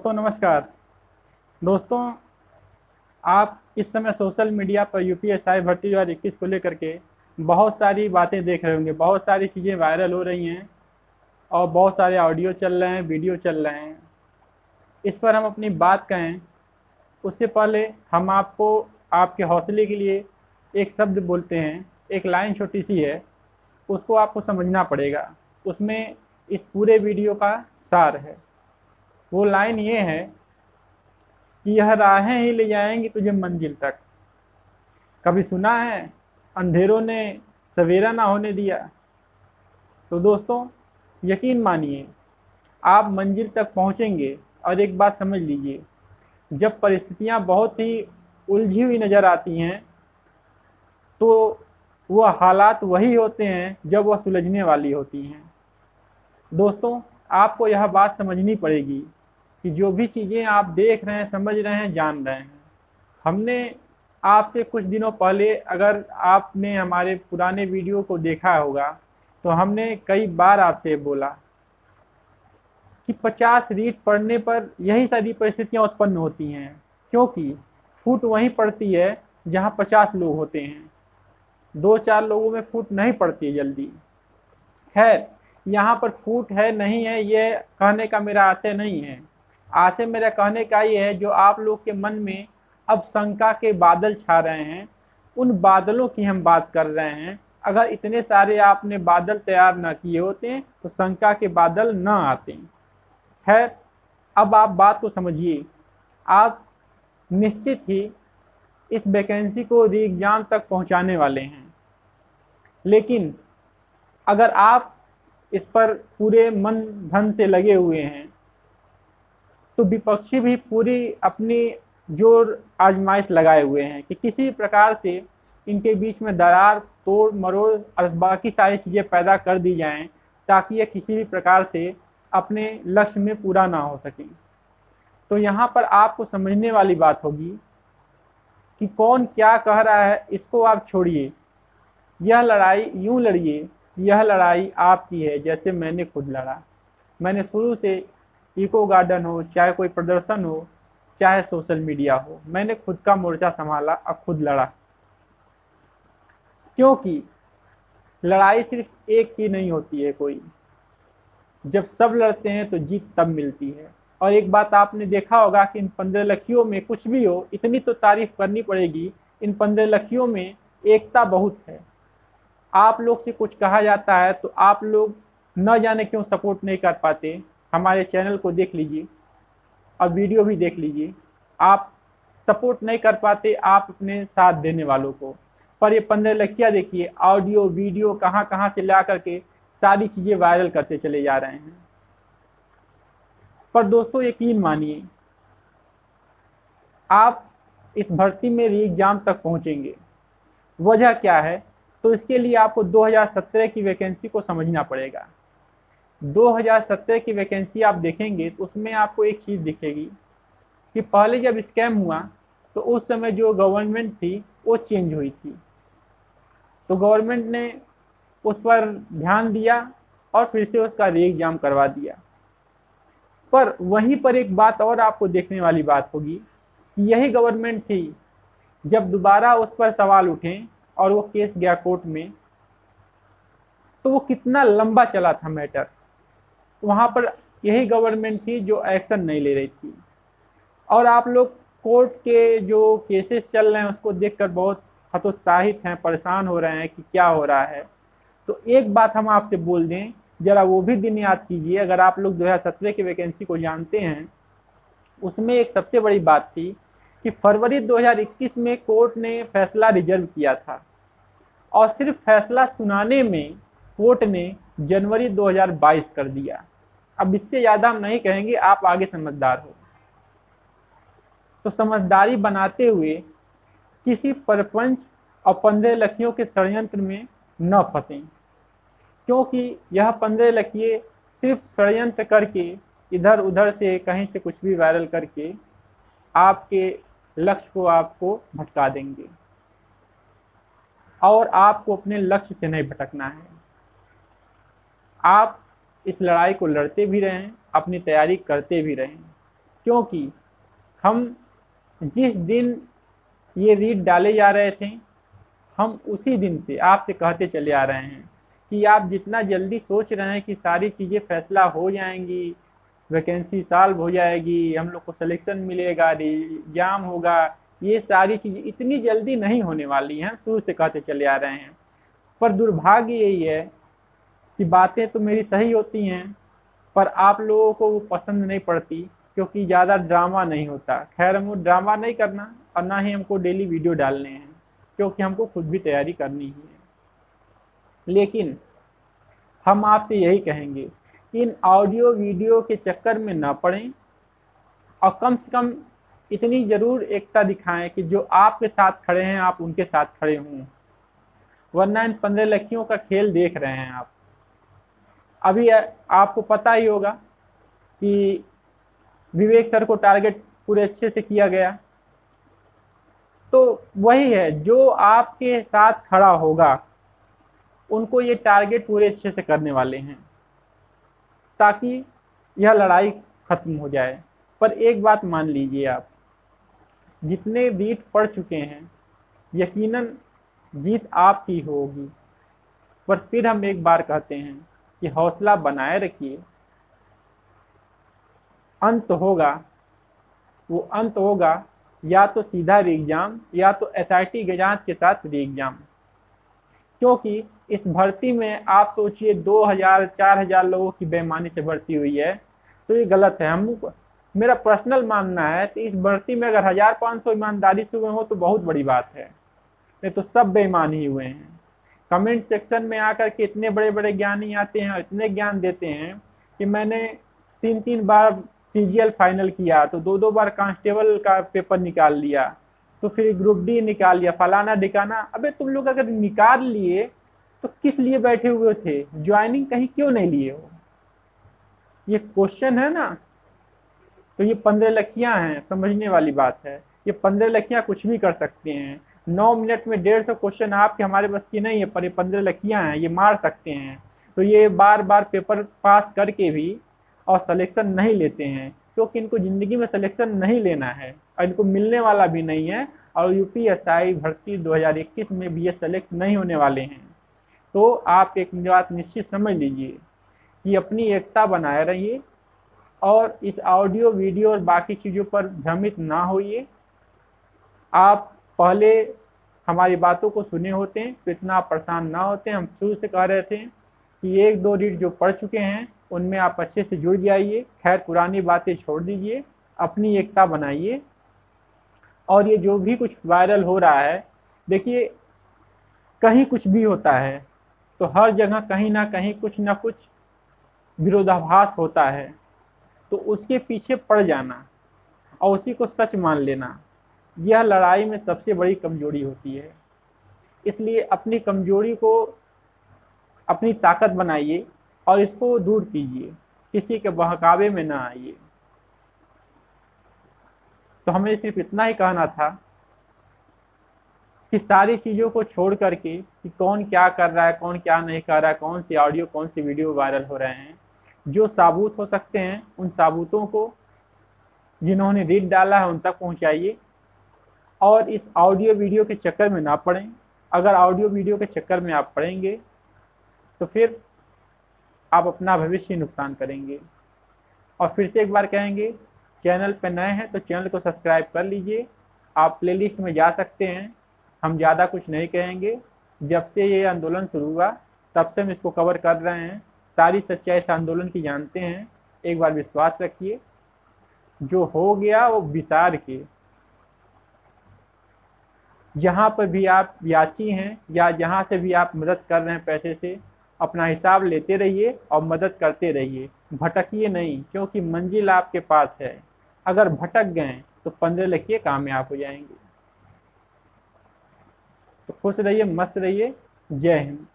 दोस्तों नमस्कार। दोस्तों, आप इस समय सोशल मीडिया पर यूपीएसआई भर्ती 2021 को लेकर के बहुत सारी बातें देख रहे होंगे। बहुत सारी चीज़ें वायरल हो रही हैं और बहुत सारे ऑडियो चल रहे हैं, वीडियो चल रहे हैं। इस पर हम अपनी बात कहें उससे पहले हम आपको आपके हौसले के लिए एक शब्द बोलते हैं। एक लाइन छोटी सी है, उसको आपको समझना पड़ेगा। उसमें इस पूरे वीडियो का सार है। वो लाइन ये है कि यह राहें ही ले जाएंगी तुझे मंजिल तक। कभी सुना है अंधेरों ने सवेरा ना होने दिया? तो दोस्तों, यकीन मानिए आप मंजिल तक पहुंचेंगे। और एक बात समझ लीजिए, जब परिस्थितियां बहुत ही उलझी हुई नज़र आती हैं तो वह हालात वही होते हैं जब वह सुलझने वाली होती हैं। दोस्तों, आपको यह बात समझनी पड़ेगी कि जो भी चीज़ें आप देख रहे हैं, समझ रहे हैं, जान रहे हैं, हमने आपसे कुछ दिनों पहले, अगर आपने हमारे पुराने वीडियो को देखा होगा, तो हमने कई बार आपसे बोला कि 50 रीट पढ़ने पर यही सारी परिस्थितियां उत्पन्न होती हैं, क्योंकि फूट वहीं पड़ती है जहां 50 लोग होते हैं। 2-4 लोगों में फूट नहीं पड़ती है जल्दी। खैर, यहाँ पर फूट है नहीं है ये कहने का मेरा आशय नहीं है। आशय मेरा कहने का ये है, जो आप लोग के मन में अब शंका के बादल छा रहे हैं, उन बादलों की हम बात कर रहे हैं। अगर इतने सारे आपने बादल तैयार न किए होते तो शंका के बादल न आते। खैर, अब आप बात को समझिए। आप निश्चित ही इस वैकेंसी को री एग्जाम तक पहुंचाने वाले हैं, लेकिन अगर आप इस पर पूरे मन धन से लगे हुए हैं तो विपक्षी भी पूरी अपनी जोर आजमाइश लगाए हुए हैं कि किसी प्रकार से इनके बीच में दरार, तोड़ मरोड़ और बाकी सारी चीज़ें पैदा कर दी जाएं, ताकि ये किसी भी प्रकार से अपने लक्ष्य में पूरा ना हो सके। तो यहाँ पर आपको समझने वाली बात होगी कि कौन क्या कह रहा है, इसको आप छोड़िए। यह लड़ाई यूं लड़िए, यह लड़ाई आपकी है जैसे मैंने खुद लड़ा। मैंने शुरू से इको गार्डन हो, चाहे कोई प्रदर्शन हो, चाहे सोशल मीडिया हो, मैंने खुद का मोर्चा संभाला और खुद लड़ा। क्योंकि लड़ाई सिर्फ एक की नहीं होती है कोई, जब सब लड़ते हैं तो जीत तब मिलती है। और एक बात आपने देखा होगा कि इन 15 लखियों में कुछ भी हो, इतनी तो तारीफ करनी पड़ेगी, इन 15 लखियों में एकता बहुत है। आप लोग से कुछ कहा जाता है तो आप लोग न जाने क्यों सपोर्ट नहीं कर पाते। हमारे चैनल को देख लीजिए और वीडियो भी देख लीजिए, आप सपोर्ट नहीं कर पाते आप अपने साथ देने वालों को। पर ये 15 लखिया देखिए, ऑडियो वीडियो कहाँ कहाँ से ला करके सारी चीज़ें वायरल करते चले जा रहे हैं। पर दोस्तों, यकीन मानिए आप इस भर्ती में री एग्जाम तक पहुंचेंगे। वजह क्या है? तो इसके लिए आपको 2017 की वैकेंसी को समझना पड़ेगा। 2017 की वैकेंसी आप देखेंगे तो उसमें आपको एक चीज़ दिखेगी कि पहले जब स्कैम हुआ तो उस समय जो गवर्नमेंट थी वो चेंज हुई थी, तो गवर्नमेंट ने उस पर ध्यान दिया और फिर से उसका री एग्जाम करवा दिया। पर वहीं पर एक बात और आपको देखने वाली बात होगी कि यही गवर्नमेंट थी, जब दोबारा उस पर सवाल उठे और वो केस गया कोर्ट में, तो वो कितना लंबा चला था मैटर। वहाँ पर यही गवर्नमेंट थी जो एक्शन नहीं ले रही थी। और आप लोग कोर्ट के जो केसेस चल रहे हैं उसको देखकर बहुत हतोत्साहित हैं, परेशान हो रहे हैं कि क्या हो रहा है। तो एक बात हम आपसे बोल दें, जरा वो भी दिन याद कीजिए। अगर आप लोग 2017 की वैकेंसी को जानते हैं, उसमें एक सबसे बड़ी बात थी कि फरवरी 2021 में कोर्ट ने फैसला रिजर्व किया था, और सिर्फ फैसला सुनाने में कोर्ट ने जनवरी 2022 कर दिया। अब इससे ज़्यादा हम नहीं कहेंगे, आप आगे समझदार हो। तो समझदारी बनाते हुए किसी परपंच और 15 लखियों के षड्यंत्र में न फंसें, क्योंकि यह 15 लखिए सिर्फ षड्यंत्र करके, इधर उधर से कहीं से कुछ भी वायरल करके आपके लक्ष्य को आपको भटका देंगे। और आपको अपने लक्ष्य से नहीं भटकना है। आप इस लड़ाई को लड़ते भी रहें, अपनी तैयारी करते भी रहें। क्योंकि हम जिस दिन ये रीट डाले जा रहे थे, हम उसी दिन से आपसे कहते चले आ रहे हैं कि आप जितना जल्दी सोच रहे हैं कि सारी चीज़ें फैसला हो जाएंगी, वैकेंसी सॉल्व हो जाएगी, हम लोग को सिलेक्शन मिलेगा, एग्जाम होगा, ये सारी चीज़ें इतनी जल्दी नहीं होने वाली हैं, शुरू से कहते चले आ रहे हैं। पर दुर्भाग्य यही है कि बातें तो मेरी सही होती हैं, पर आप लोगों को वो पसंद नहीं पड़ती, क्योंकि ज़्यादा ड्रामा नहीं होता। खैर, हमको ड्रामा नहीं करना और ना ही हमको डेली वीडियो डालने हैं, क्योंकि हमको खुद भी तैयारी करनी ही है। लेकिन हम आपसे यही कहेंगे कि इन ऑडियो वीडियो के चक्कर में ना पड़ें और कम से कम इतनी ज़रूर एकता दिखाएं कि जो आपके साथ खड़े हैं आप उनके साथ खड़े हों, वरना इन 15 लड़कियों का खेल देख रहे हैं आप। अभी आपको पता ही होगा कि विवेक सर को टारगेट पूरे अच्छे से किया गया, तो वही है, जो आपके साथ खड़ा होगा उनको ये टारगेट पूरे अच्छे से करने वाले हैं ताकि यह लड़ाई खत्म हो जाए। पर एक बात मान लीजिए, आप जितने रीट पढ़ चुके हैं यकीनन जीत आपकी होगी। पर फिर हम एक बार कहते हैं कि हौसला बनाए रखिए, अंत होगा। वो अंत होगा या तो सीधा री एग्जाम या तो एसआईटी के जांच के साथ री एग्जाम। क्योंकि इस भर्ती में आप सोचिए 2000-4000 लोगों की बेईमानी से भर्ती हुई है, तो ये गलत है। मेरा पर्सनल मानना है कि इस भर्ती में अगर 1500 ईमानदारी से हुए हो तो बहुत बड़ी बात है, नहीं तो सब बेईमान ही हुए हैं। कमेंट सेक्शन में आकर के इतने बड़े बड़े ज्ञानी आते हैं, इतने ज्ञान देते हैं कि मैंने 3-3 बार सीजीएल फाइनल किया, तो 2-2 बार कांस्टेबल का पेपर निकाल लिया, तो फिर ग्रुप डी निकाल लिया, फलाना ढिकाना। अबे तुम लोग अगर निकाल लिए तो किस लिए बैठे हुए थे? ज्वाइनिंग कहीं क्यों नहीं लिए हो? ये क्वेश्चन है ना। तो ये 15 लड़कियां हैं, समझने वाली बात है। ये 15 लड़कियां कुछ भी कर सकते हैं। 9 मिनट में 150 क्वेश्चन आपके हमारे बस की नहीं है, पर ये 15 लड़कियां हैं, ये मार सकते हैं। तो ये बार बार पेपर पास करके भी और सिलेक्शन नहीं लेते हैं, क्योंकि इनको ज़िंदगी में सिलेक्शन नहीं लेना है और इनको मिलने वाला भी नहीं है। और यूपीएसआई भर्ती 2021 में भी ये सेलेक्ट नहीं होने वाले हैं। तो आप एक बात निश्चित समझ लीजिए कि अपनी एकता बनाए रहिए और इस ऑडियो वीडियो और बाकी चीज़ों पर भ्रमित ना होइए। आप पहले हमारी बातों को सुने होते हैं तो इतना परेशान ना होते। हम शुरू से कह रहे थे कि 1-2 रीड जो पढ़ चुके हैं उनमें आप अच्छे से जुड़ जाइए। खैर, पुरानी बातें छोड़ दीजिए, अपनी एकता बनाइए। और ये जो भी कुछ वायरल हो रहा है, देखिए कहीं कुछ भी होता है तो हर जगह कहीं ना कुछ विरोधाभास होता है, तो उसके पीछे पड़ जाना और उसी को सच मान लेना, यह लड़ाई में सबसे बड़ी कमजोरी होती है। इसलिए अपनी कमजोरी को अपनी ताकत बनाइए और इसको दूर कीजिए, किसी के बहकावे में ना आइए। तो हमें सिर्फ इतना ही कहना था कि सारी चीज़ों को छोड़ करके कि कौन क्या कर रहा है, कौन क्या नहीं कर रहा है, कौन सी ऑडियो कौन सी वीडियो वायरल हो रहे हैं, जो साबुत हो सकते हैं उन साबुतों को जिन्होंने रीड डाला है उन तक पहुंचाइए। और इस ऑडियो वीडियो के चक्कर में ना पड़ें। अगर ऑडियो वीडियो के चक्कर में आप पड़ेंगे तो फिर आप अपना भविष्य नुकसान करेंगे। और फिर से एक बार कहेंगे, चैनल पर नए हैं तो चैनल को सब्सक्राइब कर लीजिए। आप प्लेलिस्ट में जा सकते हैं। हम ज़्यादा कुछ नहीं कहेंगे। जब से ये आंदोलन शुरू हुआ तब से हम इसको कवर कर रहे हैं, सारी सच्चाई इस आंदोलन की जानते हैं। एक बार विश्वास रखिए, जो हो गया वो विसार के। जहाँ पर भी आप याची हैं या जहाँ से भी आप मदद कर रहे हैं पैसे से, अपना हिसाब लेते रहिए और मदद करते रहिए, भटकिए नहीं, क्योंकि मंजिल आपके पास है। अगर भटक गए तो 15 लड़कियां कामयाब हो जाएंगे। तो खुश रहिए, मस्त रहिए। जय हिंद।